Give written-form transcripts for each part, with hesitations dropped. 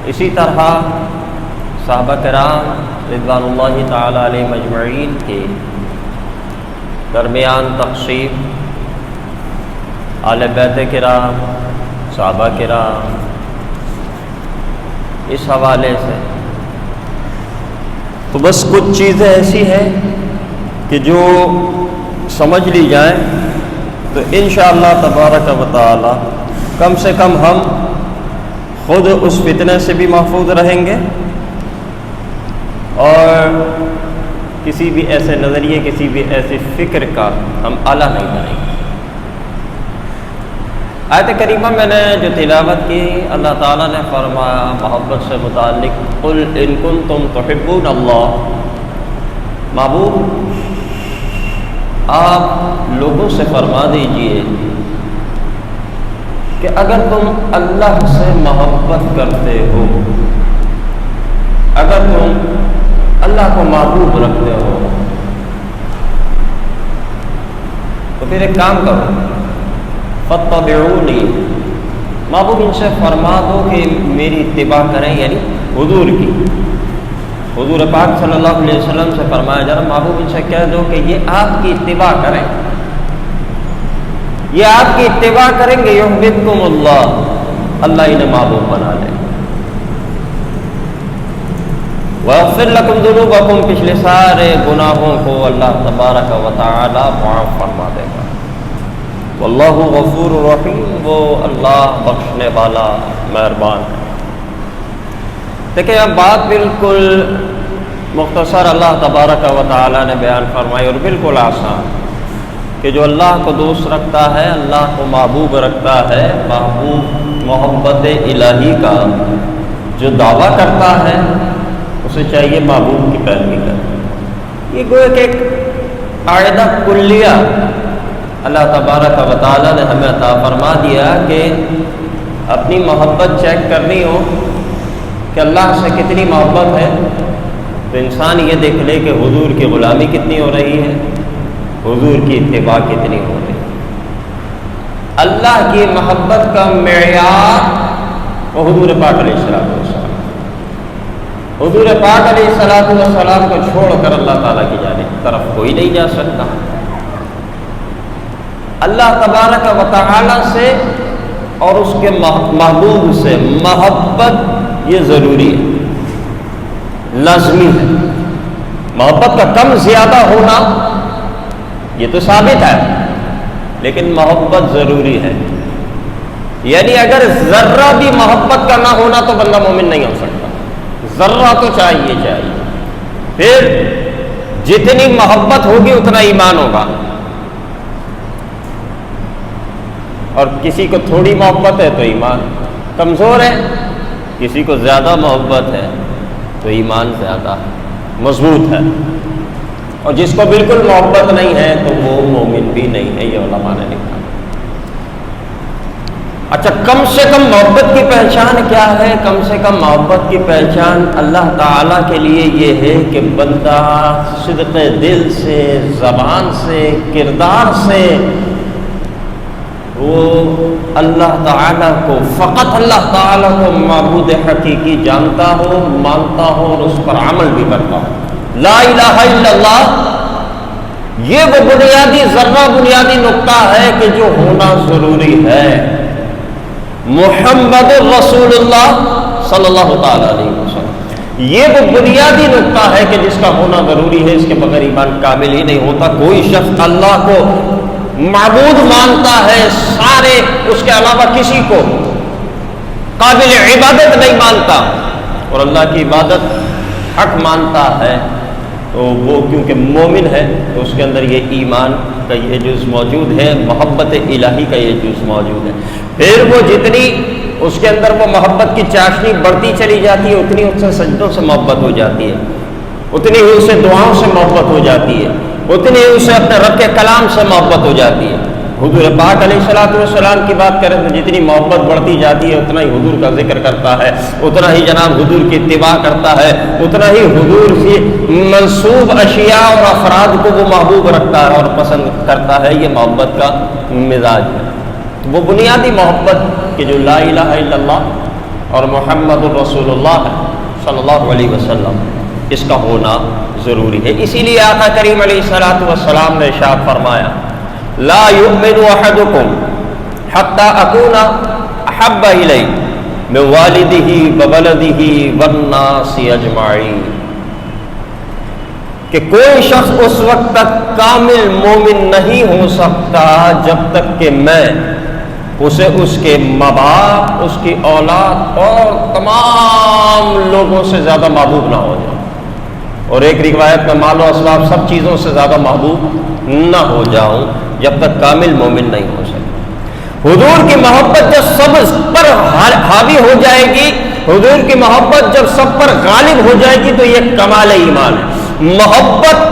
اسی طرح صحابہ کرام رضوان اللہ تعالی علیہ مجمعین کے درمیان تقسیم، اہل بیت کرام، صحابہ کرام، اس حوالے سے تو بس کچھ چیزیں ایسی ہیں کہ جو سمجھ لی جائیں تو انشاءاللہ تبارک و تعالی کم سے کم ہم خود اس فتنے سے بھی محفوظ رہیں گے اور کسی بھی ایسے نظریے، کسی بھی ایسی فکر کا ہم آلہ نہیں بنیں گے۔ آیت کریمہ میں نے جو تلاوت کی، اللہ تعالیٰ نے فرمایا محبت سے متعلق، قل ان کنتم تحبون اللہ، محبوب آپ لوگوں سے فرما دیجئے کہ اگر تم اللہ سے محبت کرتے ہو، اگر تم اللہ کو محبوب رکھتے ہو تو پھر ایک کام کرو، فاتبعونی، محبوب ان سے فرما دو کہ میری اتباع کریں، یعنی حضور کی، حضور پاک صلی اللہ علیہ وسلم سے فرمایا جا رہا، محبوب ان سے کہہ دو کہ یہ آپ کی اتباع کریں، یہ آپ کی اتباع کریں گے، یحببکم اللہ، اللہ انہیں محبوب بنا لے، وَيَغْفِرْ لَكُمْ ذُنُوبَكُمْ، پچھلے سارے گناہوں کو اللہ تبارک و تعالی معاف فرما دے گا، واللہ غفور رحیم، وہ اللہ بخشنے والا مہربان ہے۔ دیکھیں اب بات بالکل مختصر اللہ تبارک و تعالی نے بیان فرمائی اور بالکل آسان، کہ جو اللہ کو دوست رکھتا ہے، اللہ کو محبوب رکھتا ہے، محبوب محبت الہی کا جو دعویٰ کرتا ہے اسے چاہیے محبوب کی پیروی کرے۔ یہ گویا کہ ایک قاعدہ کلیہ اللہ تبارک و تعالی نے ہمیں عطا فرما دیا کہ اپنی محبت چیک کرنی ہو کہ اللہ سے کتنی محبت ہے تو انسان یہ دیکھ لے کہ حضور کی غلامی کتنی ہو رہی ہے، حضور کی اتباع کتنی ہو رہی ہے۔ اللہ کی محبت کا معیار وہ حضور پاک علیہ السلام، حضور پاک علیہ السلام کو چھوڑ کر اللہ تعالیٰ کی جانب طرف کوئی نہیں جا سکتا۔ اللہ تبارک و تعالی سے اور اس کے محبوب سے محبت یہ ضروری ہے، لازمی ہے۔ محبت کا کم زیادہ ہونا یہ تو ثابت ہے، لیکن محبت ضروری ہے، یعنی اگر ذرہ بھی محبت کا نہ ہونا تو بندہ مومن نہیں ہو سکتا، ذرہ تو چاہیے۔ پھر جتنی محبت ہوگی اتنا ایمان ہوگا، اور کسی کو تھوڑی محبت ہے تو ایمان کمزور ہے، کسی کو زیادہ محبت ہے تو ایمان زیادہ مضبوط ہے، اور جس کو بالکل محبت نہیں ہے تو وہ مومن بھی نہیں ہے، یہ علماء نے لکھا۔ اچھا، کم سے کم محبت کی پہچان کیا ہے؟ کم سے کم محبت کی پہچان اللہ تعالیٰ کے لیے یہ ہے کہ بندہ صدق دل سے، زبان سے، کردار سے وہ اللہ تعالیٰ کو، فقط اللہ تعالیٰ کو معبود حقیقی جانتا ہو، مانتا ہو اور اس پر عمل بھی کرتا ہو۔ لا الہ الا اللہ، یہ وہ بنیادی ذرہ، بنیادی نقطہ ہے کہ جو ہونا ضروری ہے۔ محمد رسول اللہ صلی اللہ تعالی علیہ وسلم، یہ وہ بنیادی نقطہ ہے کہ جس کا ہونا ضروری ہے، اس کے بغیر ایمان کامل ہی نہیں ہوتا۔ کوئی شخص اللہ کو معبود مانتا ہے، سارے اس کے علاوہ کسی کو قابل عبادت نہیں مانتا، اور اللہ کی عبادت حق مانتا ہے، تو وہ کیونکہ مومن ہے تو اس کے اندر یہ ایمان کا یہ جز موجود ہے، محبت الہی کا یہ جز موجود ہے۔ پھر وہ جتنی اس کے اندر وہ محبت کی چاشنی بڑھتی چلی جاتی ہے، اتنی اس سے سجدوں سے محبت ہو جاتی ہے، اتنی ہی اسے دعاؤں سے محبت ہو جاتی ہے، اتنی ہی اسے اپنے رب کے کلام سے محبت ہو جاتی ہے۔ حضور پاک علیہ السلام کی بات کریں تو جتنی محبت بڑھتی جاتی ہے اتنا ہی حضور کا ذکر کرتا ہے، اتنا ہی جناب حضور کی اتباع کرتا ہے، اتنا ہی حضور سے منسوب اشیاء اور افراد کو وہ محبوب رکھتا ہے اور پسند کرتا ہے۔ یہ محبت کا مزاج ہے۔ وہ بنیادی محبت کہ جو لا الہ الا اللہ اور محمد الرسول اللہ صلی اللہ علیہ وسلم، اس کا ہونا ضروری ہے۔ اسی لیے آقا کریم علیہ الصلوۃ والسلام نے ارشاد فرمایا لا یؤمن احدکم حتی اکون احب الیہ من والدہ وولدہ والناس اجمعین، کہ کوئی شخص اس وقت تک کامل مومن نہیں ہو سکتا جب تک کہ میں اسے اس کے ماں باپ، اس کی اولاد اور تمام لوگوں سے زیادہ محبوب نہ ہو جاؤں، اور ایک روایت میں مال و اسباب سب چیزوں سے زیادہ محبوب نہ ہو جاؤں جب تک کامل مومن نہیں ہو سکتا۔ حضور کی محبت جب سب پر حاوی ہو جائے گی، حضور کی محبت جب سب پر غالب ہو جائے گی تو یہ کمال ایمان ہے۔ محبت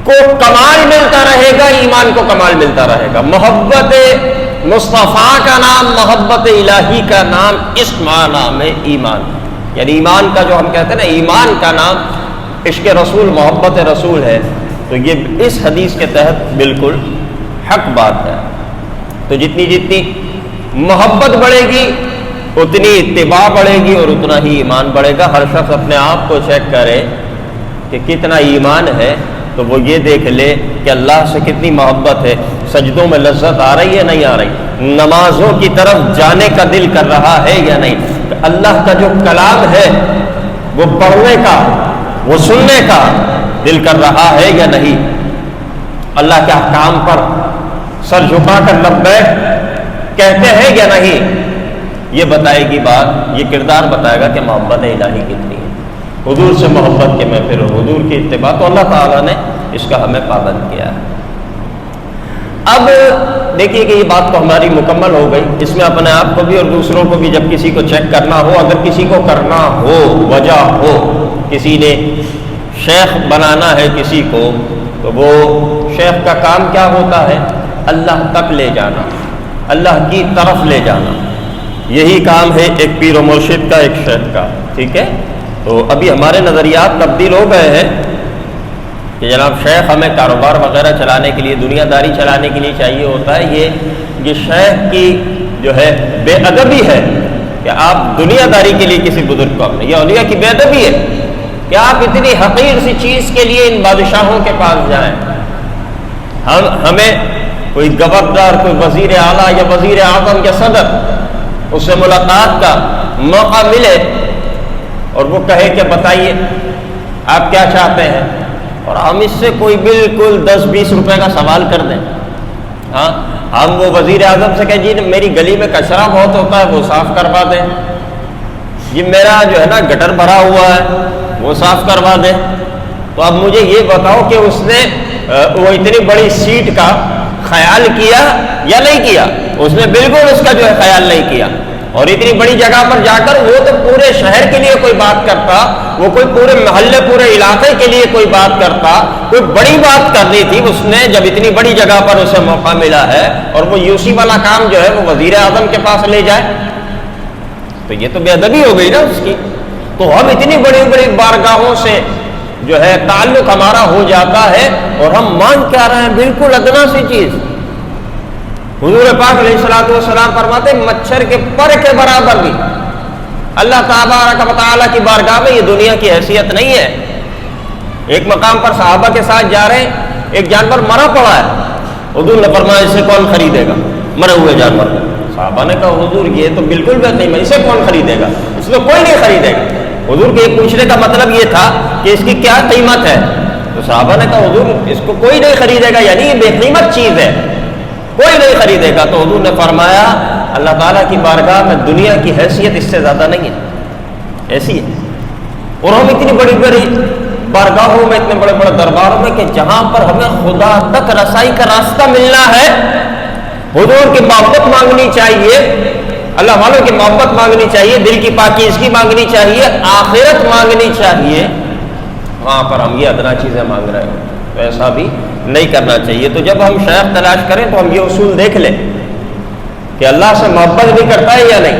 کو کمال ملتا رہے گا، ایمان کو کمال ملتا رہے گا۔ محبت مصطفیٰ کا نام، محبت الہی کا نام، اس معنی میں ایمان، یعنی ایمان کا جو ہم کہتے ہیں نا، ایمان کا نام عشق رسول، محبت رسول ہے، تو یہ اس حدیث کے تحت بالکل حق بات ہے۔ تو جتنی جتنی محبت بڑھے گی اتنی اتباع بڑھے گی اور اتنا ہی ایمان بڑھے گا۔ ہر شخص اپنے آپ کو چیک کرے کہ کتنا ایمان ہے، تو وہ یہ دیکھ لے کہ اللہ سے کتنی محبت ہے، سجدوں میں لذت آ رہی ہے نہیں آ رہی، نمازوں کی طرف جانے کا دل کر رہا ہے یا نہیں، اللہ کا جو کلام ہے وہ پڑھنے کا، وہ سننے کا دل کر رہا ہے یا نہیں، اللہ کے احکام پر سر جھکا کر لبیک کہتے ہیں یا نہیں، یہ بتائے گی بات، یہ کردار بتائے گا کہ محبت الہی کتنی ہے۔ حضور سے محبت کے میں پھر حضور کی اتباع، تو اللہ تعالیٰ نے اس کا ہمیں پابند کیا ہے۔ اب دیکھیے کہ یہ بات تو ہماری مکمل ہو گئی، اس میں اپنے آپ کو بھی اور دوسروں کو بھی جب کسی کو چیک کرنا ہو، اگر کسی کو کرنا ہو، وجہ ہو، کسی نے شیخ بنانا ہے کسی کو، تو وہ شیخ کا کام کیا ہوتا ہے؟ اللہ تک لے جانا، اللہ کی طرف لے جانا، یہی کام ہے ایک پیر و مرشد کا، ایک شیخ کا، ٹھیک ہے؟ تو ابھی ہمارے نظریات تبدیل ہو گئے ہیں کہ جناب شیخ ہمیں کاروبار وغیرہ چلانے کے لیے، دنیا داری چلانے کے لیے چاہیے ہوتا ہے۔ یہ شیخ کی جو ہے بے ادبی ہے کہ آپ دنیا داری کے لیے کسی بزرگ کو اپنے، یہ اولیاء کی بے ادبی ہے کہ آپ اتنی حقیر سی چیز کے لیے ان بادشاہوں کے پاس جائیں۔ ہمیں کوئی گورنر، کوئی وزیر اعلیٰ یا وزیر اعظم یا صدر، اس سے ملاقات کا موقع ملے اور وہ کہے کہ بتائیے آپ کیا چاہتے ہیں، اور ہم اس سے کوئی بالکل 10-20 روپے کا سوال کر دیں، ہاں ہم وہ وزیر اعظم سے کہیں جی میری گلی میں کچرا بہت ہوتا ہے وہ صاف کروا دیں، جی میرا جو ہے نا گٹر بھرا ہوا ہے وہ صاف کروا دیں۔ تو اب مجھے یہ بتاؤ کہ اس نے وہ اتنی بڑی سیٹ کا خیال کیا یا نہیں کیا؟ اس نے بالکل اس کا جو ہے خیال نہیں کیا، اور اتنی بڑی جگہ پر جا کر وہ تو پورے شہر کے لیے کوئی بات کرتا، وہ کوئی پورے محلے، پورے علاقے کے لیے کوئی بات کرتا، کوئی بڑی بات کرنی تھی، اس نے جب اتنی بڑی جگہ پر اسے موقع ملا ہے اور وہ یوسی والا کام جو ہے وہ وزیر اعظم کے پاس لے جائے، تو یہ تو بے ادبی ہو گئی نا اس کی۔ تو ہم اتنی بڑی بڑی بارگاہوں سے جو ہے تعلق ہمارا ہو جاتا ہے اور ہم مان کیا رہے ہیں بالکل ادنا سی چیز۔ حضور پاک علیہ الصلوۃ والسلام فرماتے مچھر کے پر کے برابر بھی اللہ تبارک و تعالیٰ کی بارگاہ میں یہ دنیا کی حیثیت نہیں ہے۔ ایک مقام پر صحابہ کے ساتھ جا رہے ہیں، ایک جانور مرا پڑا ہے، حضور نے فرمایا اسے کون خریدے گا، مرے ہوئے جانور کو۔ صحابہ نے کہا حضور یہ تو بالکل بھی نہیں، اسے کون خریدے گا، اس میں کوئی نہیں خریدے گا۔ حضور کے پوچھنے کا مطلب یہ تھا کہ اس کی کیا قیمت ہے، تو صحابہ نے کہا حضور اس کو کوئی نہیں خریدے گا، یعنی یہ بے قیمت چیز ہے، کوئی نہیں خریدے گا۔ تو حضور نے فرمایا اللہ تعالیٰ کی بارگاہ میں دنیا کی حیثیت اس سے زیادہ نہیں ہے، ایسی ہے۔ اور ہم اتنی بڑی بڑی بارگاہوں میں، اتنے بڑے بڑے درباروں میں کہ جہاں پر ہمیں خدا تک رسائی کا راستہ ملنا ہے، حضور کی محبت مانگنی چاہیے، اللہ والوں کی محبت مانگنی چاہیے، دل کی پاکیزگی مانگنی چاہیے، آخرت مانگنی چاہیے، وہاں پر ہم یہ ادنا چیزیں مانگ رہے ہیں، تو ایسا بھی نہیں کرنا چاہیے۔ تو جب ہم شیخ تلاش کریں تو ہم یہ اصول دیکھ لیں کہ اللہ سے محبت بھی کرتا ہے یا نہیں،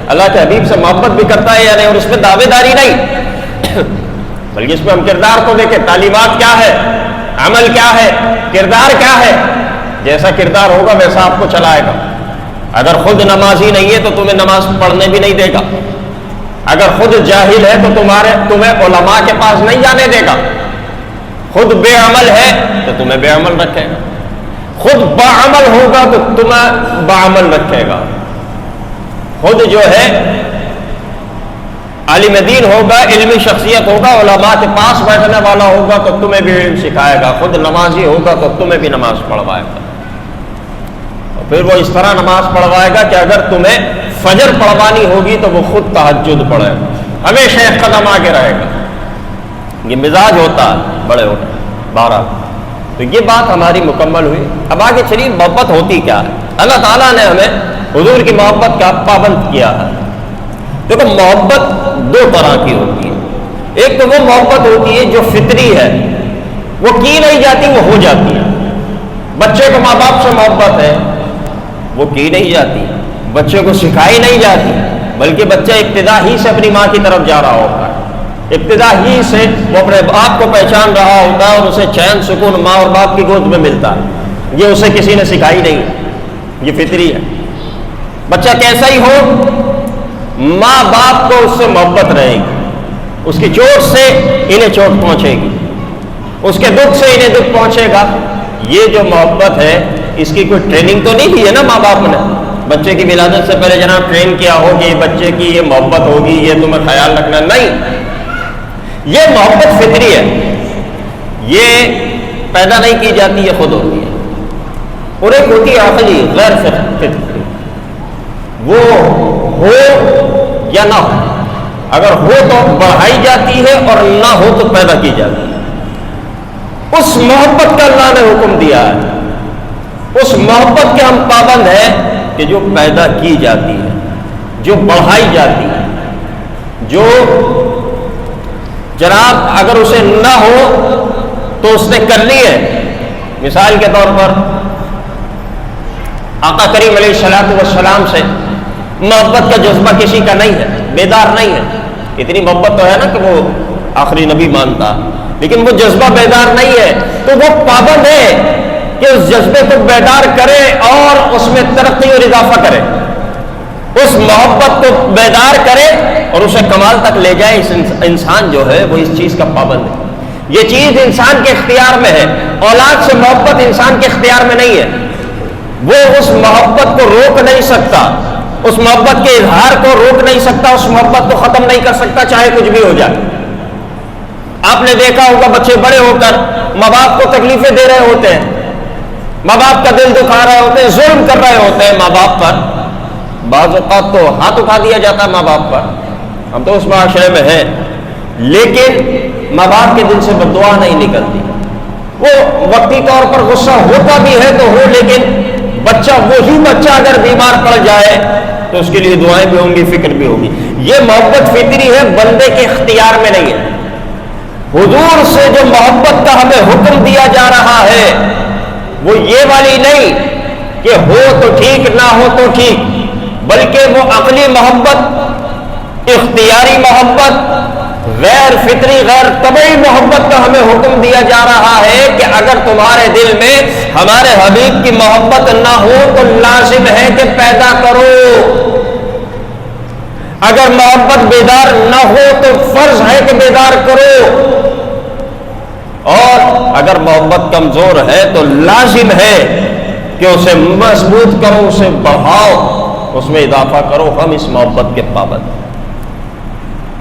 اللہ کے حبیب سے محبت بھی کرتا ہے یا نہیں، اور اس میں دعوے داری نہیں بلکہ اس میں ہم کردار کو دیکھیں، تعلیمات کیا ہے، عمل کیا ہے، کردار کیا ہے، جیسا کردار ہوگا ویسا آپ کو چلائے گا۔ اگر خود نمازی نہیں ہے تو تمہیں نماز پڑھنے بھی نہیں دے گا، اگر خود جاہل ہے تو تمہیں علماء کے پاس نہیں جانے دے گا، خود بے عمل ہے تو تمہیں بے عمل رکھے گا، خود باعمل ہوگا تو تمہیں باعمل رکھے گا، خود جو ہے عالم دین ہوگا، علمی شخصیت ہوگا، علماء کے پاس بیٹھنے والا ہوگا تو تمہیں بھی علم سکھائے گا، خود نمازی ہوگا تو تمہیں بھی نماز پڑھوائے گا، اور پھر وہ اس طرح نماز پڑھوائے گا کہ اگر تمہیں فجر پڑھوانی ہوگی تو وہ خود تہجد پڑھے گا، ہمیشہ ایک قدم آگے رہے گا۔ یہ مزاج ہوتا ہے بڑے ہوتا ہے 12۔ تو یہ بات ہماری مکمل ہوئی۔ اب آگے چلیے محبت ہوتی کیا ہے۔ اللہ تعالیٰ نے ہمیں حضور کی محبت کا پابند کیا ہے۔ دیکھو محبت دو طرح کی ہوتی ہے، ایک تو وہ محبت ہوتی ہے جو فطری ہے، وہ کی نہیں جاتی، وہ ہو جاتی ہے۔ بچے کو ماں باپ سے محبت ہے، وہ کی نہیں جاتی، بچے کو سکھائی نہیں جاتی، بلکہ بچہ ابتدا ہی سے اپنی ماں کی طرف جا رہا ہوتا ہے، ابتدا ہی سے وہ اپنے باپ کو پہچان رہا ہوتا ہے اور اسے چین سکون ماں اور باپ کی گود میں ملتا ہے۔ یہ اسے کسی نے سکھائی نہیں، یہ فطری ہے۔ بچہ کیسا ہی ہو، ماں باپ کو اس سے محبت رہے گی، اس کی چوٹ سے انہیں چوٹ پہنچے گی، اس کے دکھ سے انہیں دکھ پہنچے گا۔ یہ جو محبت ہے اس کی کوئی ٹریننگ تو نہیں دی ہے نا ماں باپ نے، بچے کی ولادت سے پہلے جناب ٹرین کیا ہوگی، بچے کی یہ محبت ہوگی، یہ تمہیں خیال رکھنا، نہیں، یہ محبت فطری ہے، یہ پیدا نہیں کی جاتی، یہ خود ہوتی ہے۔ اور ایک ہوتی ہے عقلی، غیر فطری، وہ ہو یا نہ ہو، اگر ہو تو بڑھائی جاتی ہے اور نہ ہو تو پیدا کی جاتی ہے۔ اس محبت کا اللہ نے حکم دیا ہے، اس محبت کے ہم پابند ہیں کہ جو پیدا کی جاتی ہے، جو بڑھائی جاتی ہے، جو جناب اگر اسے نہ ہو تو اس نے کر لی ہے۔ مثال کے طور پر آقا کریم علیہ الصلوۃ والسلام سے محبت کا جذبہ کسی کا نہیں ہے، بیدار نہیں ہے، اتنی محبت تو ہے نا کہ وہ آخری نبی مانتا، لیکن وہ جذبہ بیدار نہیں ہے، تو وہ پابند ہے کہ اس جذبے کو بیدار کرے اور اس میں ترقی اور اضافہ کرے، اس محبت کو بیدار کرے اور اسے کمال تک لے جائے۔ اس انسان جو ہے وہ اس چیز کا پابند ہے، یہ چیز انسان کے اختیار میں ہے، اولاد سے محبت انسان کے اختیار میں نہیں ہے، وہ اس محبت کو روک نہیں سکتا، اس محبت کے اظہار کو روک نہیں سکتا، اس محبت کو ختم نہیں کر سکتا، چاہے کچھ بھی ہو جائے۔ آپ نے دیکھا ہوگا بچے بڑے ہو کر ماں باپ کو تکلیفیں دے رہے ہوتے ہیں، ماں باپ کا دل دکھا رہے ہوتے ہیں، ظلم کر رہے ہوتے ہیں ماں باپ پر، بعض اوقات تو ہاتھ اٹھا دیا جاتا ہے ماں باپ پر، ہم تو اس معاشرے میں ہیں، لیکن ماں باپ کے دل سے بد دعا نہیں نکلتی، وہ وقتی طور پر غصہ ہوتا بھی ہے تو ہو، لیکن بچہ وہی بچہ اگر بیمار پڑ جائے تو اس کے لیے دعائیں بھی ہوں گی، فکر بھی ہوگی۔ یہ محبت فطری ہے، بندے کے اختیار میں نہیں ہے۔ حضور سے جو محبت کا ہمیں حکم دیا جا رہا ہے وہ یہ والی نہیں کہ ہو تو ٹھیک نہ ہو تو ٹھیک، بلکہ وہ عقلی محبت، اختیاری محبت، غیر فطری غیر طبعی محبت کا ہمیں حکم دیا جا رہا ہے کہ اگر تمہارے دل میں ہمارے حبیب کی محبت نہ ہو تو لازم ہے کہ پیدا کرو، اگر محبت بیدار نہ ہو تو فرض ہے کہ بیدار کرو، اور اگر محبت کمزور ہے تو لازم ہے کہ اسے مضبوط کرو، اسے بڑھاؤ، اس میں اضافہ کرو۔ ہم اس محبت کے پابند ہیں۔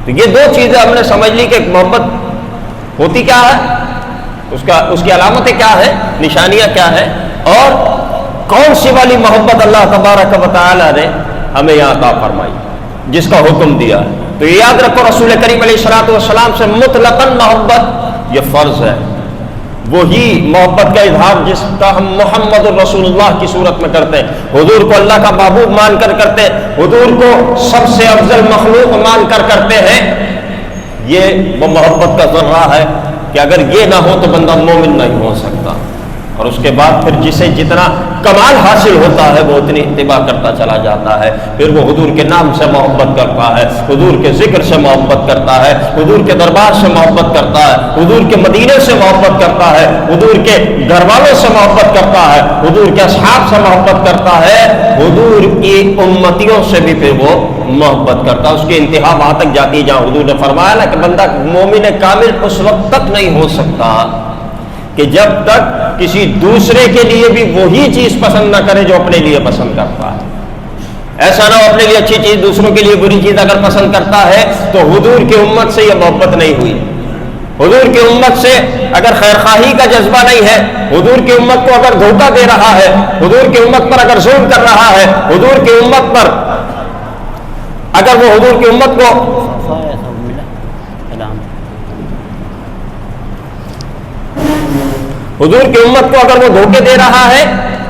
تو یہ دو چیزیں ہم نے سمجھ لی کہ محبت ہوتی کیا ہے، اس کی علامتیں کیا ہے، نشانیاں کیا ہے، اور کون سی والی محبت اللہ تبارک و تعالی نے ہمیں یہاں عطا فرمائی، جس کا حکم دیا ہے۔ تو یہ یاد رکھو، رسول کریم علیہ الصلوۃ والسلام سے مطلقاً محبت یہ فرض ہے، وہی محبت کا اظہار جس کا ہم محمد الرسول اللہ کی صورت میں کرتے ہیں، حضور کو اللہ کا محبوب مان کر کرتے ہیں، حضور کو سب سے افضل مخلوق مان کر کرتے ہیں۔ یہ وہ محبت کا ذرہ ہے کہ اگر یہ نہ ہو تو بندہ مومن نہیں ہو سکتا۔ اور اس کے بعد پھر جسے جتنا کمال حاصل ہوتا ہے وہ اتنی اتباع کرتا چلا جاتا ہے. پھر وہ حضور کے نام سے محبت کرتا ہے, حضور کے ذکر سے محبت کرتا ہے, حضور کے دربار سے محبت کرتا ہے, حضور کے مدینے سے محبت کرتا ہے, حضور کے گھر والوں سے محبت کرتا ہے, حضور کے اصحاب سے محبت کرتا ہے, حضور کی امتیوں سے بھی پھر وہ محبت کرتا ہے. اس کی انتہا وہاں تک جاتی ہے جہاں حضور نے فرمایا نا کہ بندہ مومن کامل اس وقت تک نہیں ہو سکتا کہ جب تک کسی دوسرے کے لیے بھی وہی چیز پسند نہ کرے جو اپنے لیے پسند کرتا ہے. ایسا نہ ہو اپنے لیے اچھی چیز دوسروں کے لیے بری چیز اگر پسند کرتا ہے تو حضور کی امت سے یہ محبت نہیں ہوئی. حضور کی امت سے اگر خیرخواہی کا جذبہ نہیں ہے, حضور کی امت کو اگر دھوکہ دے رہا ہے, حضور کی امت پر اگر ظلم کر رہا ہے, حضور کی امت پر اگر وہ حضور کی امت کو اگر وہ دھوکے دے رہا ہے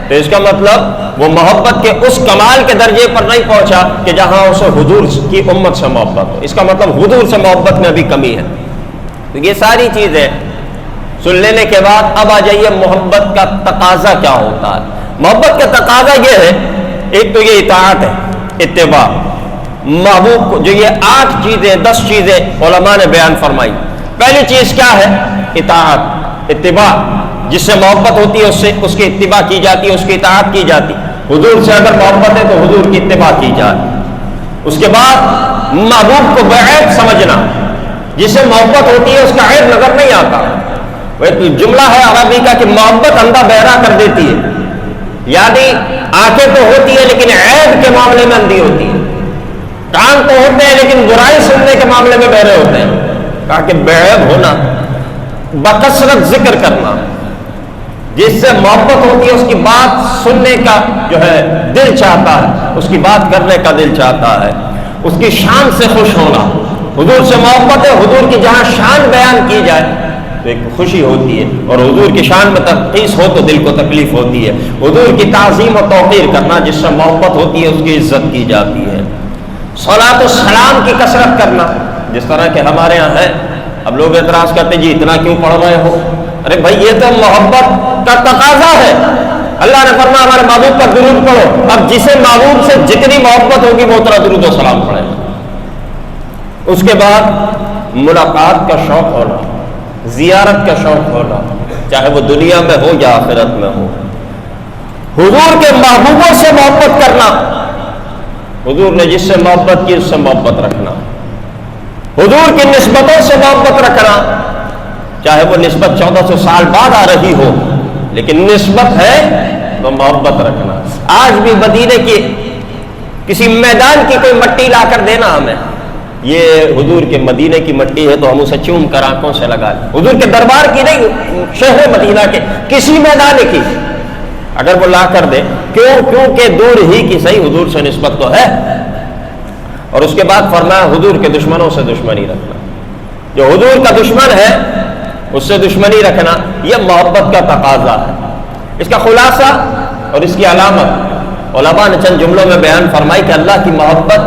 تو اس کا مطلب وہ محبت کے اس کمال کے درجے پر نہیں پہنچا کہ جہاں اسے حضور کی امت سے محبت ہو. اس کا مطلب حضور سے محبت میں ابھی کمی ہے. تو یہ ساری چیزیں سن لینے کے بعد اب آ جائیے محبت کا تقاضا کیا ہوتا ہے. محبت کا تقاضا یہ ہے, ایک تو یہ اطاعت ہے, اتباع. محبوب کو جو یہ 8 چیزیں 10 چیزیں علماء نے بیان فرمائی. پہلی چیز کیا ہے؟ اطاعت, اتباع. جس سے محبت ہوتی ہے اس کی اتباع کی جاتی ہے, اس کی اطاعت کی جاتی. حضور سے اگر محبت ہے تو حضور کی اتباع کی جاتی. اس کے بعد محبوب کو بعیب سمجھنا. جس سے محبت ہوتی ہے اس کا عیب نظر نہیں آتا. وہ جملہ ہے عربی کا کہ محبت اندھا بہرا کر دیتی ہے, یعنی آنکھیں تو ہوتی ہے لیکن عیب کے معاملے میں اندھی ہوتی ہے. کان تو ہوتے ہیں لیکن برائی سننے کے معاملے میں بہرے ہوتے ہیں. کہا کہ بعیب ہونا, بکثرت ذکر کرنا, جس سے محبت ہوتی ہے اس کی بات سننے کا جو ہے دل چاہتا ہے, اس کی بات کرنے کا دل چاہتا ہے, اس کی شان سے خوش ہونا. حضور سے محبت ہے, حضور کی جہاں شان بیان کی جائے تو ایک خوشی ہوتی ہے, اور حضور کی شان میں تنقیص ہو تو دل کو تکلیف ہوتی ہے. حضور کی تعظیم و توقیر کرنا, جس سے محبت ہوتی ہے اس کی عزت کی جاتی ہے. صلاۃ و سلام کی کثرت کرنا, جس طرح کہ ہمارے ہاں ہے. اب لوگ اعتراض کرتے جی اتنا کیوں پڑھ رہے ہو؟ ارے بھائی یہ تو محبت کا تقاضا ہے. اللہ نے فرمایا ہمارے محبوب پر درود پڑھو. اب جسے محبوب سے جتنی محبت ہوگی وہ اتنا درود و سلام پڑھے. اس کے بعد ملاقات کا شوق ہونا, زیارت کا شوق ہونا, چاہے وہ دنیا میں ہو یا آخرت میں ہو. حضور کے محبوبوں سے محبت کرنا, حضور نے جس سے محبت کی اس سے محبت رکھنا. حضور کی نسبتوں سے محبت رکھنا, چاہے وہ نسبت 1400 سال بعد آ رہی ہو لیکن نسبت ہے تو محبت رکھنا. آج بھی مدینے کی کسی میدان کی کوئی مٹی لا کر دینا ہمیں, یہ حضور کے مدینے کی مٹی ہے تو ہم اسے چوم کر آنکھوں سے لگا لیں. حضور کے دربار کی نہیں, شہر مدینہ کے کسی میدان کی اگر وہ لا کر دے, کیونکہ دور ہی کی صحیح حضور سے نسبت تو ہے. اور اس کے بعد فرمایا حضور کے دشمنوں سے دشمنی رکھنا. جو حضور کا دشمن ہے اس سے دشمنی رکھنا, یہ محبت کا تقاضا ہے. اس کا خلاصہ اور اس کی علامت علماء نے چند جملوں میں بیان فرمائی کہ اللہ کی محبت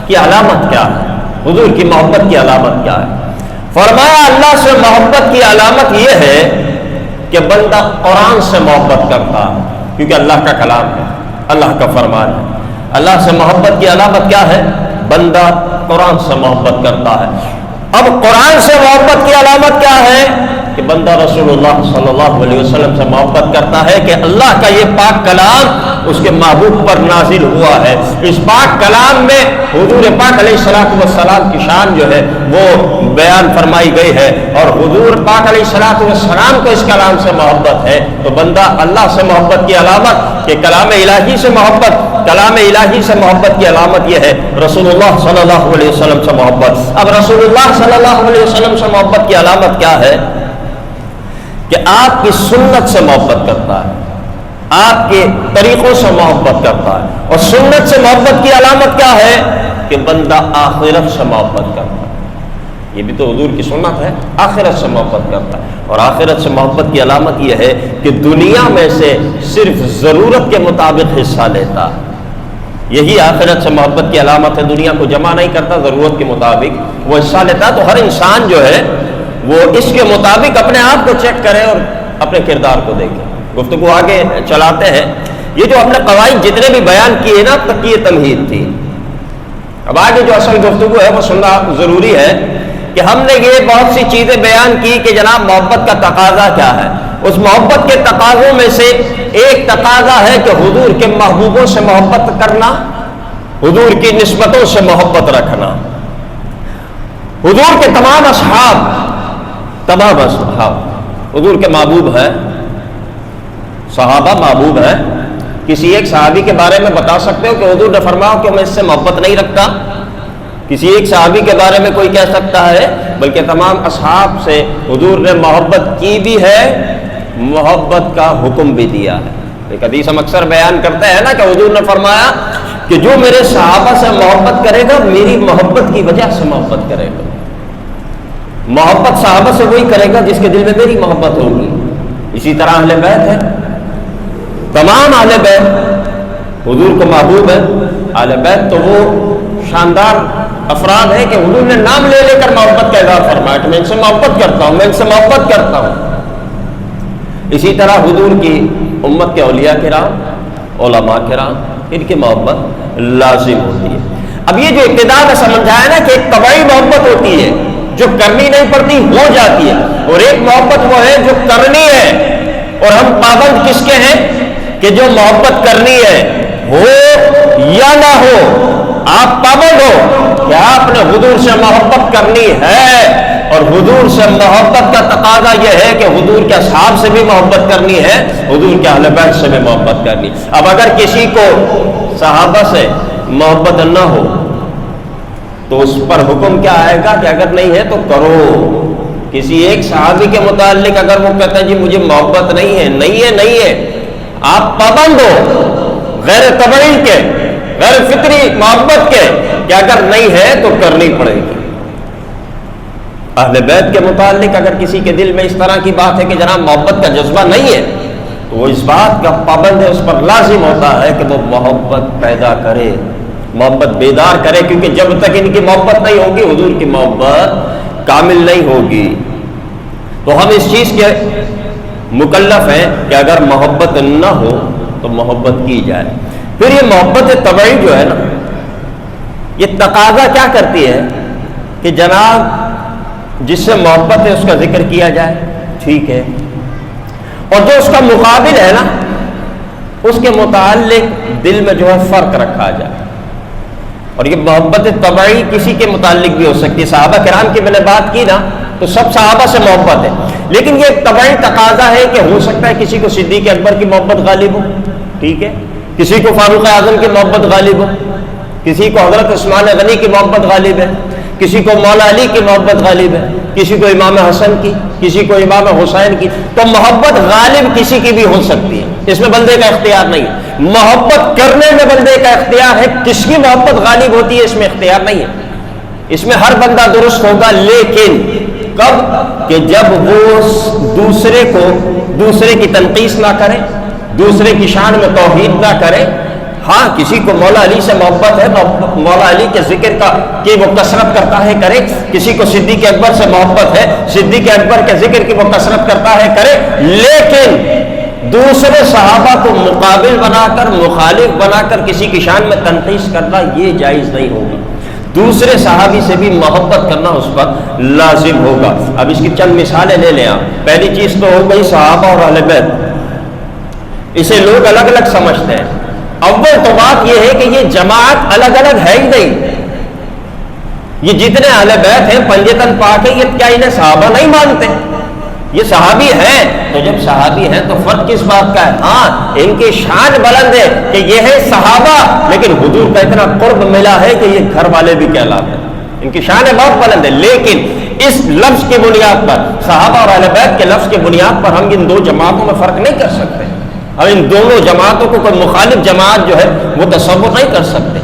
کی علامت کیا ہے, حضور کی محبت کی علامت کیا ہے. فرمایا اللہ سے محبت کی علامت یہ ہے کہ بندہ قرآن سے محبت کرتا ہے, کیونکہ اللہ کا کلام ہے, اللہ کا فرمان ہے. اللہ سے محبت کی علامت کیا ہے؟ بندہ قرآن سے محبت کرتا ہے. اب قرآن سے محبت کی علامت کیا ہے کہ بندہ رسول اللہ صلی اللہ علیہ وسلم سے محبت کرتا ہے کہ اللہ کا یہ پاک کلام اس کے محبوب پر نازل ہوا ہے. اس پاک کلام میں حضور پاک علیہ السلام کی شان جو ہے وہ بیان فرمائی گئی ہے, اور حضور پاک علیہ السلام کو اس کلام سے محبت ہے. تو بندہ اللہ سے محبت کی علامت کہ کلام الہی سے محبت, کلام الہی سے محبت کی علامت یہ ہے رسول اللہ صلی اللہ علیہ وسلم سے محبت. اب رسول اللہ صلی اللہ علیہ وسلم سے محبت کی علامت کیا ہے کہ آپ کی سنت سے محبت کرتا ہے, آپ کے طریقوں سے محبت کرتا ہے. اور سنت سے محبت کی علامت کیا ہے کہ بندہ آخرت سے محبت کرتا ہے. یہ بھی تو حضور کی سنت ہے, آخرت سے محبت کرتا ہے. اور آخرت سے محبت کی علامت یہ ہے کہ دنیا میں سے صرف ضرورت کے مطابق حصہ لیتا ہے. یہی آخرت سے محبت کی علامت ہے. دنیا کو جمع نہیں کرتا, ضرورت کے مطابق وہ حصہ لیتا. تو ہر انسان جو ہے وہ اس کے مطابق اپنے آپ کو چیک کرے اور اپنے کردار کو دیکھے. گفتگو آگے چلاتے ہیں. یہ جو ہم نے قواعد جتنے بھی بیان کیے نا تک یہ تمہید تھی. اب آگے جو اصل گفتگو ہے وہ سننا ضروری ہے کہ ہم نے یہ بہت سی چیزیں بیان کی کہ جناب محبت کا تقاضا کیا ہے. اس محبت کے تقاضوں میں سے ایک تقاضا ہے کہ حضور کے محبوبوں سے محبت کرنا، حضور کی نسبتوں سے محبت رکھنا. حضور کے تمام اصحاب حضور کے محبوب ہیں، صحابہ محبوب ہیں. کسی ایک صحابی کے بارے میں بتا سکتے ہو کہ حضور نے فرمایا کہ میں اس سے محبت نہیں رکھتا؟ کسی ایک صحابی کے بارے میں کوئی کہہ سکتا ہے؟ بلکہ تمام اصحاب سے حضور نے محبت کی بھی ہے، محبت کا حکم بھی دیا ہے. ایک حدیث ہم اکثر بیان کرتے ہیں نا کہ حضور نے فرمایا کہ جو میرے صحابہ سے محبت کرے گا میری محبت کی وجہ سے محبت کرے گا. محبت صحابہ سے وہی کرے گا جس کے دل میں میری محبت ہوگی. اسی طرح اہل بیت ہے، تمام اہل بیت حضور کو محبوب ہے. اہل بیت تو وہ شاندار افراد ہیں کہ حضور نے نام لے لے کر محبت کا اظہار فرمایا کہ میں ان سے محبت کرتا ہوں، میں ان سے محبت کرتا ہوں. اسی طرح حضور کی امت کے اولیاء کرام، علماء کرام، ان کی محبت لازم ہوتی ہے. اب یہ جو ابتدا میں سمجھایا نا کہ ایک طبعی محبت ہوتی ہے جو کرنی نہیں پڑتی ہو جاتی ہے، اور ایک محبت وہ ہے جو کرنی ہے. اور ہم پابند کس کے ہیں کہ جو محبت کرنی ہے ہو یا نہ ہو، آپ پابند ہو کہ آپ نے حضور سے محبت کرنی ہے. اور حضور سے محبت کا تقاضا یہ ہے کہ حضور کے اصحاب سے بھی محبت کرنی ہے، حضور کے اہل بیت سے بھی محبت کرنی. اب اگر کسی کو صحابہ سے محبت نہ ہو تو اس پر حکم کیا آئے گا کہ اگر نہیں ہے تو کرو. کسی ایک صحابی کے متعلق اگر وہ کہتا ہے جی مجھے محبت نہیں ہے، آپ پابند ہو غیر طبعی کے، غیر فطری محبت کے کہ اگر نہیں ہے تو کرنی پڑے گی. اہل بیت کے متعلق اگر کسی کے دل میں اس طرح کی بات ہے کہ جناب محبت کا جذبہ نہیں ہے تو وہ اس بات کا پابند ہے، اس پر لازم ہوتا ہے کہ وہ محبت پیدا کرے، محبت بیدار کرے، کیونکہ جب تک ان کی محبت نہیں ہوگی حضور کی محبت کامل نہیں ہوگی. تو ہم اس چیز کے مکلف ہیں کہ اگر محبت نہ ہو تو محبت کی جائے. پھر یہ محبت طبعی جو ہے نا، یہ تقاضا کیا کرتی ہے کہ جناب جس سے محبت ہے اس کا ذکر کیا جائے، ٹھیک ہے، اور جو اس کا مقابل ہے نا اس کے متعلق دل میں جو ہے فرق رکھا جائے. اور یہ محبت طبعی کسی کے متعلق بھی ہو سکتی ہے. صحابہ کرام کی میں نے بات کی نا تو سب صحابہ سے محبت ہے، لیکن یہ ایک طبعی تقاضا ہے کہ ہو سکتا ہے کسی کو صدیق اکبر کی محبت غالب ہو، ٹھیک ہے، کسی کو فاروق اعظم کی محبت غالب ہو، کسی کو حضرت عثمان غنی کی محبت غالب ہے، کسی کو مولا علی کی محبت غالب ہے، کسی کو امام حسن کی، کسی کو امام حسین کی. تو محبت غالب کسی کی بھی ہو سکتی ہے، اس میں بندے کا اختیار نہیں ہے. محبت کرنے میں بندے کا اختیار ہے، کس کی محبت غالب ہوتی ہے اس میں اختیار نہیں ہے. اس میں ہر بندہ درست ہوگا، لیکن کب کہ جب وہ دوسرے کی تنقیص نہ کرے، دوسرے کی شان میں توہین نہ کرے. ہاں کسی کو مولا علی سے محبت ہے تو مولا علی کے ذکر کی وہ کثرت کرتا ہے کرے، کسی کو صدیق اکبر سے محبت ہے صدیق اکبر کے ذکر کی وہ کثرت کرتا ہے کرے. لیکن دوسرے صحابہ کو مقابل بنا کر، مخالف بنا کر کسی کی شان میں تنقیص کرنا یہ جائز نہیں ہوگا. دوسرے صحابی سے بھی محبت کرنا اس پر لازم ہوگا. اب اس کی چند مثالیں لے لیں آپ. پہلی چیز تو ہو گئی صحابہ اور اہل بیت، اسے لوگ الگ الگ سمجھتے ہیں. اول تو بات یہ ہے کہ یہ جماعت الگ الگ ہے ہی نہیں. یہ جتنے اہل بیت ہیں پنجتن پاک ہیں، یہ کیا انہیں صحابہ نہیں مانتے؟ یہ صحابی ہیں. تو جب صحابی ہیں تو فرق کس بات کا ہے؟ ہاں ان کی شان بلند ہے کہ یہ ہے صحابہ، لیکن حضور کا اتنا قرب ملا ہے کہ یہ گھر والے بھی کہلاتے ہیں. ان کی شان بہت بلند ہے، لیکن اس لفظ کی بنیاد پر، صحابہ اور اہل بیت کے لفظ کی بنیاد پر ہم ان دو جماعتوں میں فرق نہیں کر سکتے. ہم ان دونوں جماعتوں کو کوئی مخالف جماعت جو ہے وہ تصور نہیں کر سکتے.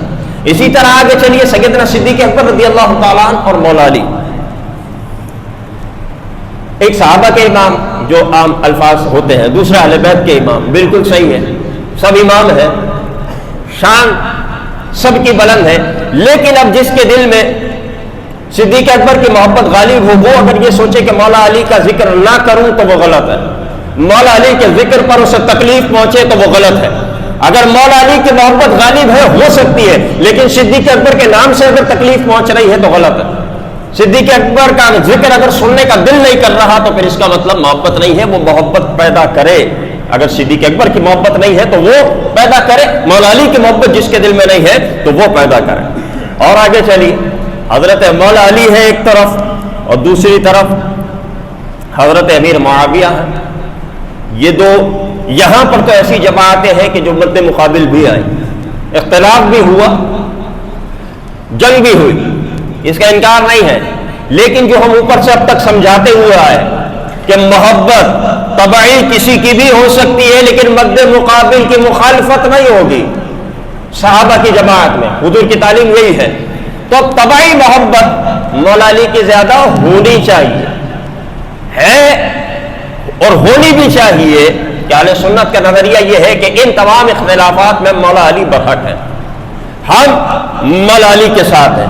اسی طرح آگے چلیے سیدنا صدیق اکبر رضی اللہ تعالیٰ عنہ اور مولا علی، ایک صحابہ کے امام جو عام الفاظ ہوتے ہیں، دوسرا اہل بیت کے امام، بالکل صحیح ہے، سب امام ہے، شان سب کی بلند ہے. لیکن اب جس کے دل میں صدیق اکبر کی محبت غالب ہو، وہ اگر یہ سوچے کہ مولا علی کا ذکر نہ کروں تو وہ غلط ہے. مولا علی کے ذکر پر اسے تکلیف پہنچے تو وہ غلط ہے. اگر مولا علی کی محبت غالب ہے ہو سکتی ہے، لیکن صدیق اکبر کے نام سے اگر تکلیف پہنچ رہی ہے تو غلط ہے. صدیق اکبر کا ذکر اگر سننے کا دل نہیں کر رہا تو پھر اس کا مطلب محبت نہیں ہے. وہ محبت پیدا کرے. اگر صدیق اکبر کی محبت نہیں ہے تو وہ پیدا کرے. مولا علی کی محبت جس کے دل میں نہیں ہے تو وہ پیدا کرے. اور آگے چلیے، حضرت مولا علی ہے ایک طرف اور دوسری طرف حضرت امیر معاویہ ہے. یہ دو یہاں پر تو ایسی جماعتیں ہیں کہ جو مد مقابل بھی آئی، اختلاف بھی ہوا، جنگ بھی ہوئی، اس کا انکار نہیں ہے. لیکن جو ہم اوپر سے اب تک سمجھاتے ہوئے آئے کہ محبت طبعی کسی کی بھی ہو سکتی ہے لیکن مد مقابل کی مخالفت نہیں ہوگی. صحابہ کی جماعت میں حضور کی تعلیم یہی ہے. تو اب طبعی محبت مولا علی کی زیادہ ہونی چاہیے ہے اور ہونی بھی چاہیے کہ اہل سنت کا نظریہ یہ ہے کہ ان تمام اختلافات میں مولا علی برحق ہے. ہم مولا علی کے ساتھ ہیں،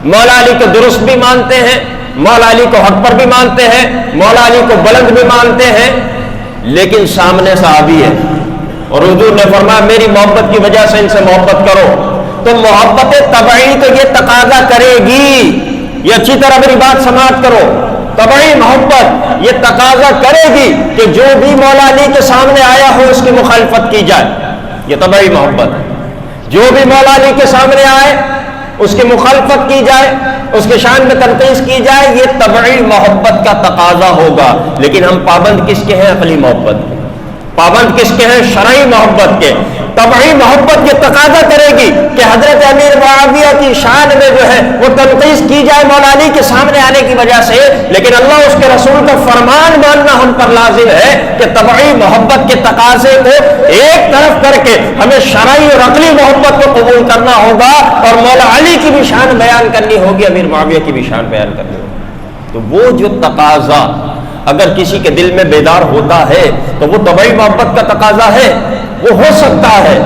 مولا علی کو درست بھی مانتے ہیں، مولا علی کو حق پر بھی مانتے ہیں، مولا علی کو بلند بھی مانتے ہیں، لیکن سامنے صحابی ہے اور حضور نے فرمایا میری محبت کی وجہ سے ان سے محبت کرو. تو محبت طبعی تو یہ تقاضا کرے گی، یہ اچھی طرح میری بات سماعت کرو، طبعی محبت یہ تقاضا کرے گی کہ جو بھی مولا علی کے سامنے آیا ہو اس کی مخالفت کی جائے. یہ طبعی محبت ہے. جو بھی مولا علی کے سامنے آئے اس کی مخالفت کی جائے، اس کے شان میں تنقید کی جائے، یہ طبعی محبت کا تقاضا ہوگا. لیکن ہم پابند کس کے ہیں؟ عقلی محبت کے. پابند کس کے ہیں؟ شرعی محبت کے. طبعی محبت یہ تقاضا کرے گی کہ حضرت امیر معاویہ کی شان میں جو ہے وہ تنقید کی جائے مولا علی کے سامنے آنے کی وجہ سے، لیکن اللہ اس کے رسول کا فرمان ماننا ہم پر لازم ہے کہ طبعی محبت کے تقاضے کو ایک طرف کر کے ہمیں شرعی اور عقلی محبت کو قبول کرنا ہوگا اور مولا علی کی بھی شان بیان کرنی ہوگی، امیر معاویہ کی بھی شان بیان کرنی ہوگی. تو وہ جو تقاضا اگر کسی کے دل میں بیدار ہوتا ہے تو وہ طبعی محبت کا تقاضا ہے، وہ ہو سکتا ہے،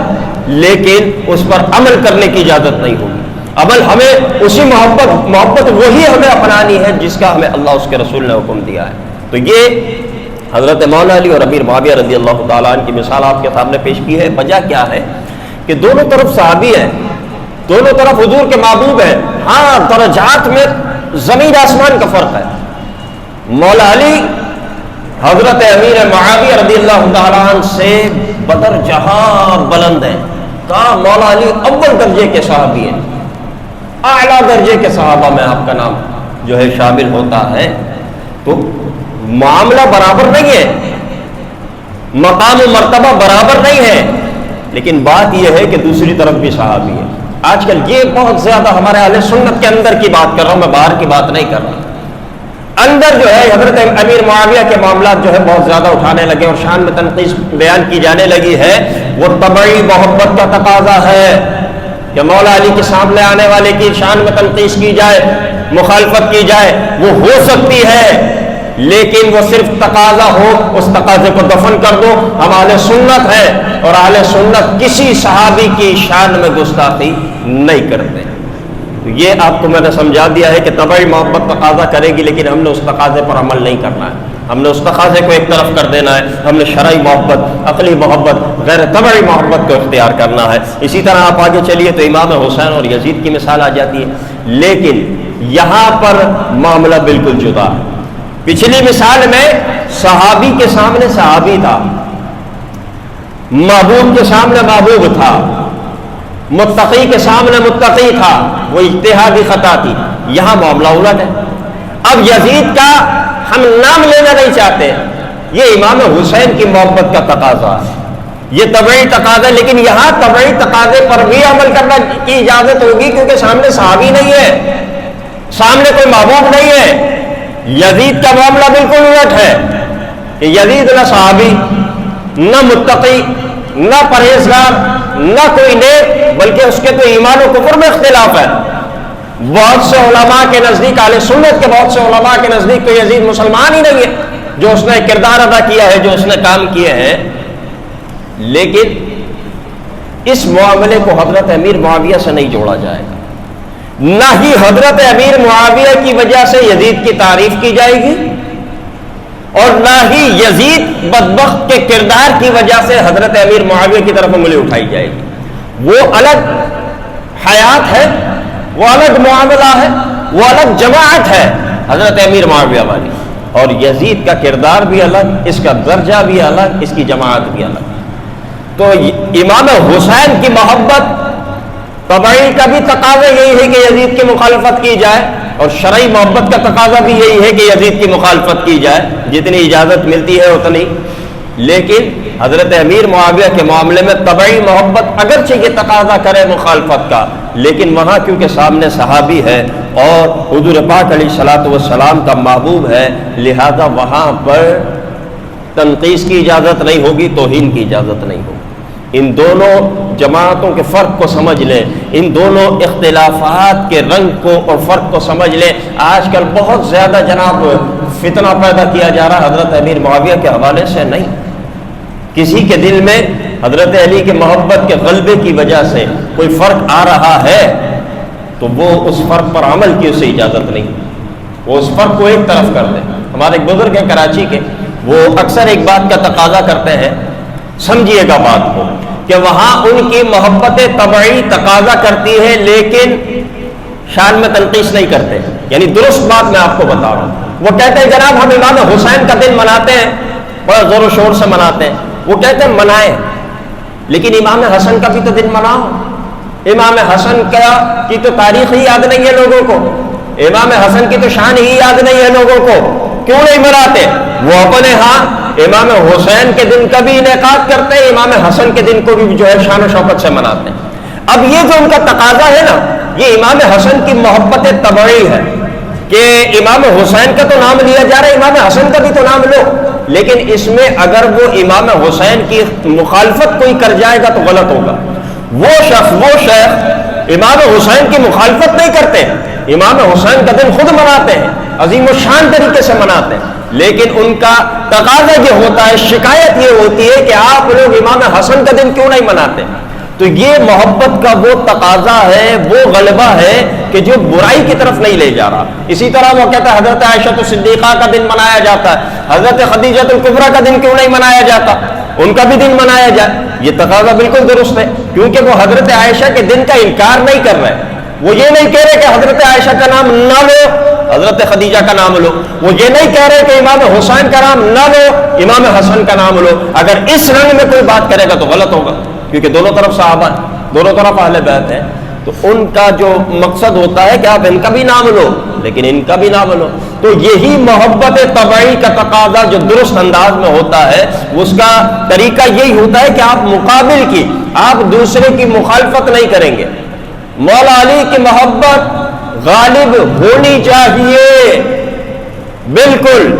لیکن اس پر عمل کرنے کی اجازت نہیں ہوگی. عمل ہمیں اسی محبت وہی ہمیں اپنانی ہے جس کا ہمیں اللہ اس کے رسول نے حکم دیا ہے. تو یہ حضرت مولا علی اور امیر معاویہ رضی اللہ تعالیٰ عنہ کی مثال آپ کے سامنے پیش کی ہے. وجہ کیا ہے کہ دونوں طرف صحابی ہیں، دونوں طرف حضور کے محبوب ہیں. ہاں درجات میں زمین آسمان کا فرق ہے. مولا علی حضرت امیر معاویہ رضی اللہ تعالیٰ عنہ سے بدر جہاں بلند ہے. کہا مولا علی اول درجے کے صحابی ہیں، اعلیٰ درجے کے صحابہ میں آپ کا نام جو ہے شامل ہوتا ہے. تو معاملہ برابر نہیں ہے، مقام و مرتبہ برابر نہیں ہے، لیکن بات یہ ہے کہ دوسری طرف بھی صحابی ہے. آج کل یہ بہت زیادہ ہمارے اہل سنت کے اندر کی بات کر رہا ہوں، میں باہر کی بات نہیں کر رہا. اندر جو ہے حضرت امیر معاویہ کے معاملات جو ہے بہت زیادہ اٹھانے لگے اور شان میں تنقید بیان کی جانے لگی ہے. وہ طبعی محبت کا تقاضا ہے کہ مولا علی کے سامنے آنے والے کی شان میں تنقید کی جائے، مخالفت کی جائے. وہ ہو سکتی ہے لیکن وہ صرف تقاضا ہو، اس تقاضے کو دفن کر دو. ہم اہل سنت ہے اور اہل سنت کسی صحابی کی شان میں گستاخی نہیں کرتے. تو یہ آپ کو میں نے سمجھا دیا ہے کہ طبعی محبت تقاضا کرے گی، لیکن ہم نے اس تقاضے پر عمل نہیں کرنا ہے. ہم نے اس تقاضے کو ایک طرف کر دینا ہے. ہم نے شرعی محبت، عقلی محبت، غیر طبعی محبت کو اختیار کرنا ہے. اسی طرح آپ آگے چلیے تو امام حسین اور یزید کی مثال آ جاتی ہے. لیکن یہاں پر معاملہ بالکل جدا ہے. پچھلی مثال میں صحابی کے سامنے صحابی تھا، محبوب کے سامنے محبوب تھا، متقی کے سامنے متقی تھا، وہ اجتہادی خطا تھی. یہاں معاملہ الٹ ہے. اب یزید کا ہم نام لینا نہیں چاہتے، یہ امام حسین کی محبت کا تقاضا ہے، یہ طبعی تقاضا. لیکن یہاں طبعی تقاضے پر بھی عمل کرنا کی اجازت ہوگی کیونکہ سامنے صحابی نہیں ہے، سامنے کوئی محبوب نہیں ہے. یزید کا معاملہ بالکل الٹ ہے کہ یزید نہ صحابی، نہ متقی، نہ پرہیزگار، نہ کوئی نیک، بلکہ اس کے تو ایمان و کفر میں اختلاف ہے. بہت سے علماء کے نزدیک، اہل سنت کے بہت سے علماء کے نزدیک تو یزید مسلمان ہی نہیں ہے، جو اس نے کردار ادا کیا ہے، جو اس نے کام کیے ہیں. لیکن اس معاملے کو حضرت امیر معاویہ سے نہیں جوڑا جائے گا، نہ ہی حضرت امیر معاویہ کی وجہ سے یزید کی تعریف کی جائے گی، اور نہ ہی یزید بدبخت کے کردار کی وجہ سے حضرت امیر معاویہ کی طرف انگلی اٹھائی جائے گی. وہ الگ حیات ہے، وہ الگ معاملہ ہے، وہ الگ جماعت ہے حضرت امیر معاویہ والی، اور یزید کا کردار بھی الگ، اس کا درجہ بھی الگ، اس کی جماعت بھی الگ. تو امام حسین کی محبت طبعی کا بھی تقاضا یہی ہے کہ یزید کی مخالفت کی جائے، اور شرعی محبت کا تقاضا بھی یہی ہے کہ یزید کی مخالفت کی جائے، جتنی اجازت ملتی ہے اتنی. لیکن حضرت امیر معاویہ کے معاملے میں طبعی محبت اگرچہ یہ تقاضا کرے مخالفت کا، لیکن وہاں کیونکہ سامنے صحابی ہے اور حضور پاک علیہ الصلوۃ والسلام کا محبوب ہے، لہذا وہاں پر تنقیص کی اجازت نہیں ہوگی، توہین کی اجازت نہیں ہوگی. ان دونوں جماعتوں کے فرق کو سمجھ لیں، ان دونوں اختلافات کے رنگ کو اور فرق کو سمجھ لیں. آج کل بہت زیادہ جناب فتنہ پیدا کیا جا رہا حضرت امیر معاویہ کے حوالے سے نہیں. کسی کے دل میں حضرت علی کے محبت کے غلبے کی وجہ سے کوئی فرق آ رہا ہے تو وہ اس فرق پر عمل کی اسے اجازت نہیں، وہ اس فرق کو ایک طرف کر دے. ہمارے ایک بزرگ ہیں کراچی کے، وہ اکثر ایک بات کا تقاضا کرتے ہیں، سمجھیے گا بات کو، کہ وہاں ان کی محبت طبعی تقاضا کرتی ہے لیکن شان میں تنقیص نہیں کرتے. یعنی درست بات میں آپ کو بتا رہا ہوں. وہ کہتے ہیں جناب ہم امام حسین کا دن مناتے ہیں، بڑا زور و شور سے مناتے ہیں. وہ کہتے ہیں منائیں، لیکن امام حسن کا بھی تو دن مناؤ. امام حسن کی تو تاریخ ہی یاد نہیں ہے لوگوں کو، امام حسن کی تو شان ہی یاد نہیں ہے لوگوں کو، کیوں نہیں مناتے؟ وہ اپنے ہاں امام حسین کے دن کا بھی انعقاد کرتے ہیں، امام حسن کے دن کو بھی جو ہے شان و شوکت سے مناتے ہیں. اب یہ جو ان کا تقاضا ہے نا، یہ امام حسن کی محبت طبعی ہے کہ امام حسین کا تو نام لیا جا رہا ہے، امام حسن کا بھی تو نام لو. لیکن اس میں اگر وہ امام حسین کی مخالفت کوئی کر جائے گا تو غلط ہوگا. وہ شیخ امام حسین کی مخالفت نہیں کرتے، امام حسین کا دن خود مناتے ہیں، عظیم الشان طریقے سے مناتے ہیں، لیکن ان کا تقاضا یہ ہوتا ہے، شکایت یہ ہوتی ہے کہ آپ لوگ امام حسن کا دن کیوں نہیں مناتے. تو یہ محبت کا وہ تقاضا ہے، وہ غلبہ ہے کہ جو برائی کی طرف نہیں لے جا رہا. اسی طرح وہ کہتا ہے حضرت عائشہ صدیقہ کا دن منایا جاتا ہے، حضرت خدیجہ الکبریٰ کا دن کیوں نہیں منایا جاتا، ان کا بھی دن منایا جائے. یہ تقاضا بالکل درست ہے، کیونکہ وہ حضرت عائشہ کے دن کا انکار نہیں کر رہے. وہ یہ نہیں کہہ رہے کہ حضرت عائشہ کا نام نہ لو، حضرت خدیجہ کا نام لو. وہ یہ نہیں کہہ رہے کہ امام حسین کا نام نہ لو، امام حسن کا نام لو. اگر اس رنگ میں کوئی بات کرے گا تو غلط ہوگا، کیونکہ دونوں طرف صحابہ ہیں، دونوں طرف اہل بیت ہیں. تو ان کا جو مقصد ہوتا ہے کہ آپ ان کا بھی نام لو لیکن ان کا بھی نام لو. تو یہی محبت طبعی کا تقاضا جو درست انداز میں ہوتا ہے، اس کا طریقہ یہی ہوتا ہے کہ آپ مقابل کی، آپ دوسرے کی مخالفت نہیں کریں گے. مولا علی کی محبت غالب ہونی چاہیے، بالکل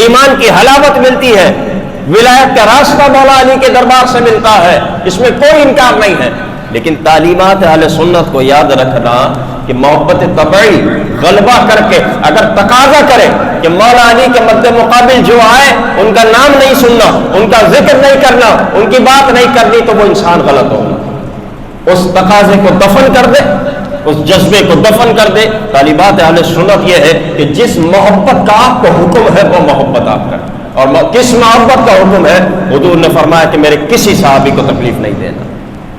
ایمان کی حلاوت ملتی ہے، ولایت کا راستہ مولا علی کے دربار سے ملتا ہے، اس میں کوئی انکار نہیں ہے. لیکن تعلیمات اہل سنت کو یاد رکھنا کہ محبت طبعی غلبہ کر کے اگر تقاضا کرے کہ مولا علی کے مد مقابل جو آئے ان کا نام نہیں سننا، ان کا ذکر نہیں کرنا، ان کی بات نہیں کرنی، تو وہ انسان غلط ہوگا. اس تقاضے کو دفن کر دے، اس جذبے کو دفن کر دے. تعلیمات اہل سنت یہ ہے کہ جس محبت کا آپ کو حکم ہے وہ محبت آپ کریں. اور کس محبت کا حکم ہے؟ حضور نے فرمایا کہ میرے کسی صحابی کو تکلیف نہیں دینا،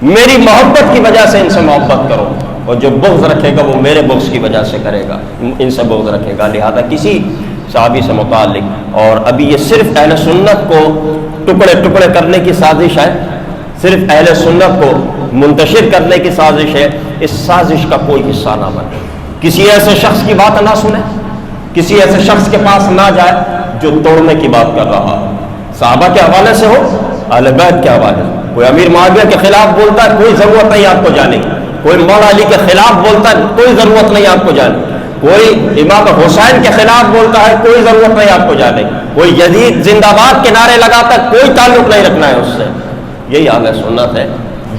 میری محبت کی وجہ سے ان سے محبت کرو، اور جو بغض رکھے گا وہ میرے بغض کی وجہ سے کرے گا، ان سے بغض رکھے گا. لہذا کسی صحابی سے متعلق، اور ابھی یہ صرف اہل سنت کو ٹکڑے ٹکڑے کرنے کی سازش ہے، صرف اہل سنت کو منتشر کرنے کی سازش ہے. اس سازش کا کوئی حصہ نہ بنے، کسی ایسے شخص کی بات نہ سنے، کسی ایسے شخص کے پاس نہ جائے جو توڑنے کی بات کر رہا ہے، صحابہ کے حوالے سے ہو، اہل بیت کے حوالے سے. کوئی امیر معاویہ کے خلاف بولتا ہے، کوئی ضرورت نہیں آپ کو جانے کی. کوئی مولا علی کے خلاف بولتا ہے، کوئی ضرورت نہیں آپ کو جانے کی. کوئی امام حسین کے خلاف بولتا ہے، کوئی ضرورت نہیں آپ کو جانے کی. کوئی یزید زندہ باد کے نعرے لگاتا ہے، کوئی تعلق نہیں رکھنا ہے اس سے. یہی اہل سنت ہے،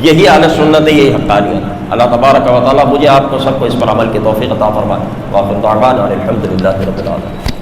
یہی اہل سنت ہے، یہی حقانیت. اللہ تبارک و تعالیٰ مجھے آپ کو سب کو اس پر عمل کی توفیق عطا فرمائے. وآخر دعوانا الحمد للہ رب العالمین.